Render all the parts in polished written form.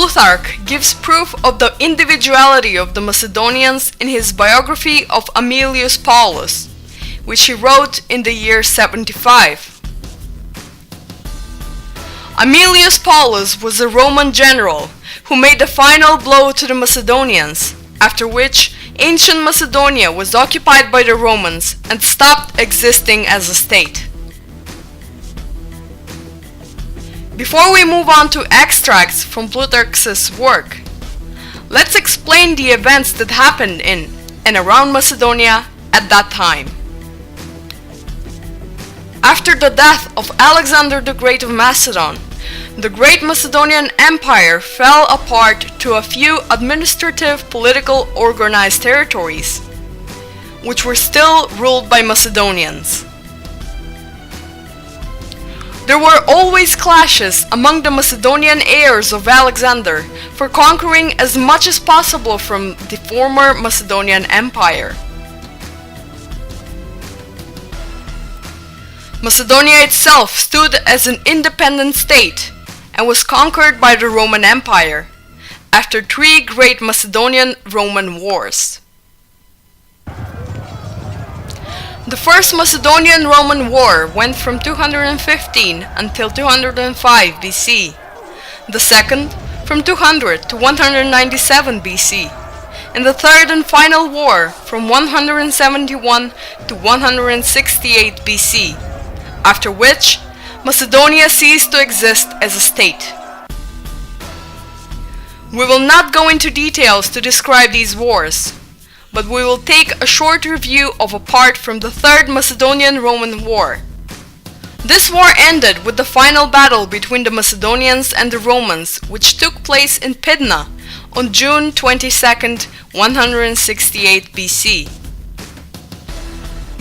Plutarch gives proof of the individuality of the Macedonians in his Biography of Aemilius Paulus, which he wrote in the year 75. Aemilius Paulus was a Roman general who made the final blow to the Macedonians, after which Ancient Macedonia was occupied by the Romans and stopped existing as a state. Before we move on to extracts from Plutarch's work, let's explain the events that happened in and around Macedonia at that time. After the death of Alexander the Great of Macedon, the Great Macedonian Empire fell apart to a few administrative, political, organized territories, which were still ruled by Macedonians. There were always clashes among the Macedonian heirs of Alexander for conquering as much as possible from the former Macedonian Empire. Macedonia itself stood as an independent state and was conquered by the Roman Empire after 3 great Macedonian-Roman wars. The First Macedonian-Roman War went from 215 until 205 BC, the second from 200 to 197 BC, and the third and final war from 171 to 168 BC, after which Macedonia ceased to exist as a state. We will not go into details to describe these wars, but we will take a short review of a part from the Third Macedonian-Roman War. This war ended with the final battle between the Macedonians and the Romans, which took place in Pydna on June 22nd, 168 BC.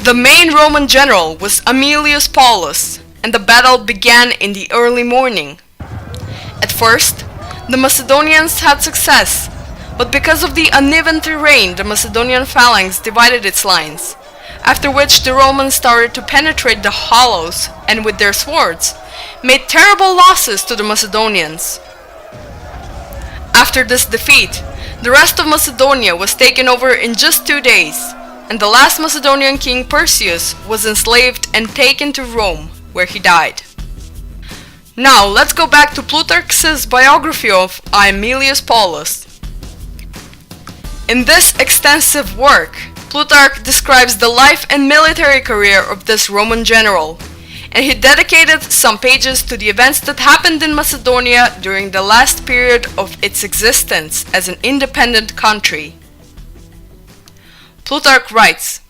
The main Roman general was Aemilius Paulus, and the battle began in the early morning. At first, the Macedonians had success, but because of the uneven terrain, the Macedonian phalanx divided its lines, after which the Romans started to penetrate the hollows and with their swords made terrible losses to the Macedonians. After this defeat, the rest of Macedonia was taken over in just 2 days, and the last Macedonian king Perseus was enslaved and taken to Rome, where he died. Now let's go back to Plutarch's Biography of Aemilius Paulus. In this extensive work, Plutarch describes the life and military career of this Roman general, and he dedicated some pages to the events that happened in Macedonia during the last period of its existence as an independent country. Plutarch writes,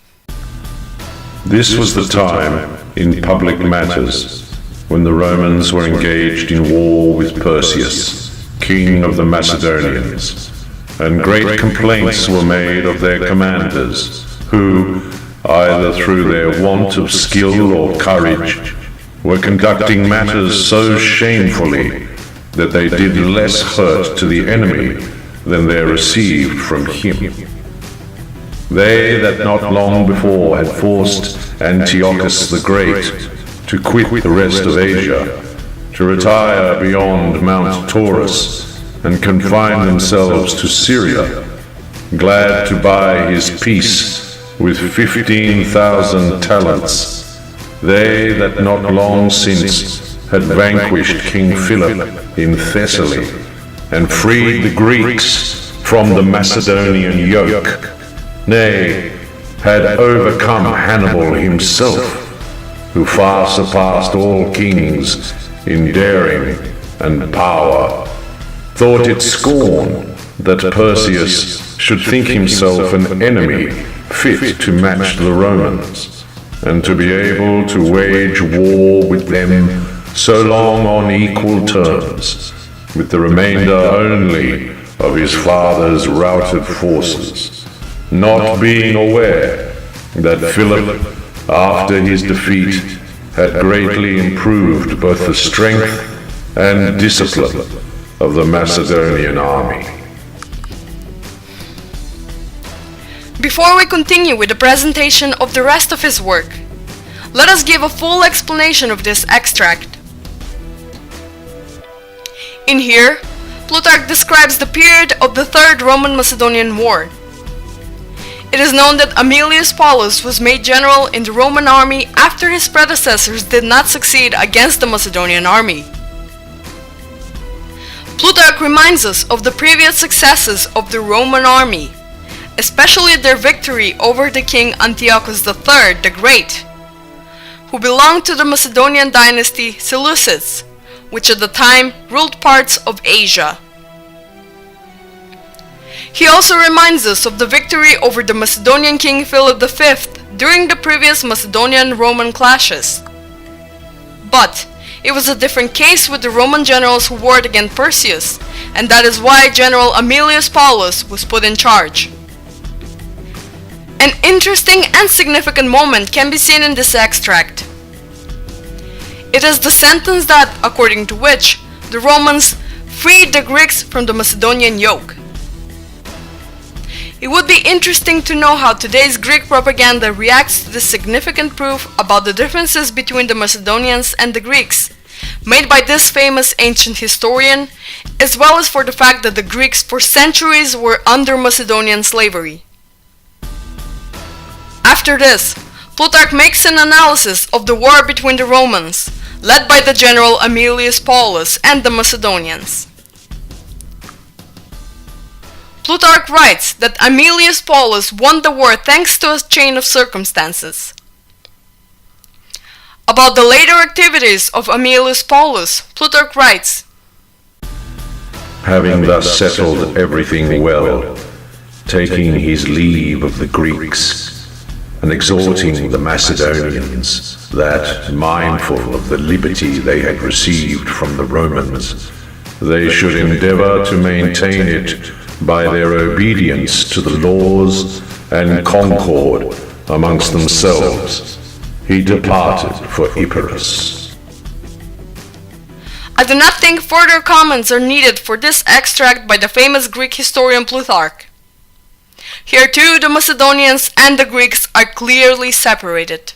"This was the time, in public matters, when the Romans were engaged in war with Perseus, king of the Macedonians, and great complaints were made of their commanders, who, either through their want of skill or courage, were conducting matters so shamefully that they did less hurt to the enemy than they received from him. They that not long before had forced Antiochus the Great to quit the rest of Asia, to retire beyond Mount Taurus, and confine themselves to Syria, glad to buy his peace with 15,000 talents. They that not long since had vanquished King Philip in Thessaly, and freed the Greeks from the Macedonian yoke, nay, had overcome Hannibal himself, who far surpassed all kings in daring and power, thought it scorn that Perseus should think himself an enemy fit to match the Romans, and to be able to wage war with them so long on equal terms, with the remainder only of his father's routed forces, not being aware that Philip, after his defeat, had greatly improved both the strength and discipline of the Macedonian army." Before we continue with the presentation of the rest of his work, let us give a full explanation of this extract. In here, Plutarch describes the period of the Third Roman-Macedonian War. It is known that Aemilius Paulus was made general in the Roman army after his predecessors did not succeed against the Macedonian army. Plutarch reminds us of the previous successes of the Roman army, especially their victory over the king Antiochus III the Great, who belonged to the Macedonian dynasty Seleucids, which at the time ruled parts of Asia. He also reminds us of the victory over the Macedonian king Philip V during the previous Macedonian-Roman clashes. But it was a different case with the Roman generals who warred against Perseus, and that is why General Aemilius Paulus was put in charge. An interesting and significant moment can be seen in this extract. It is the sentence that, according to which, the Romans freed the Greeks from the Macedonian yoke. It would be interesting to know how today's Greek propaganda reacts to this significant proof about the differences between the Macedonians and the Greeks, made by this famous ancient historian, as well as for the fact that the Greeks for centuries were under Macedonian slavery. After this, Plutarch makes an analysis of the war between the Romans, led by the general Aemilius Paulus, and the Macedonians. Plutarch writes that Aemilius Paulus won the war thanks to a chain of circumstances. About the later activities of Aemilius Paulus, Plutarch writes, Having thus settled everything well, taking his leave of the Greeks, and exhorting the Macedonians that, mindful of the liberty they had received from the Romans, they should endeavor to maintain it by their obedience to the laws and concord amongst themselves, he departed for Epirus. I do not think further comments are needed for this extract by the famous Greek historian Plutarch. Here too the Macedonians and the Greeks are clearly separated.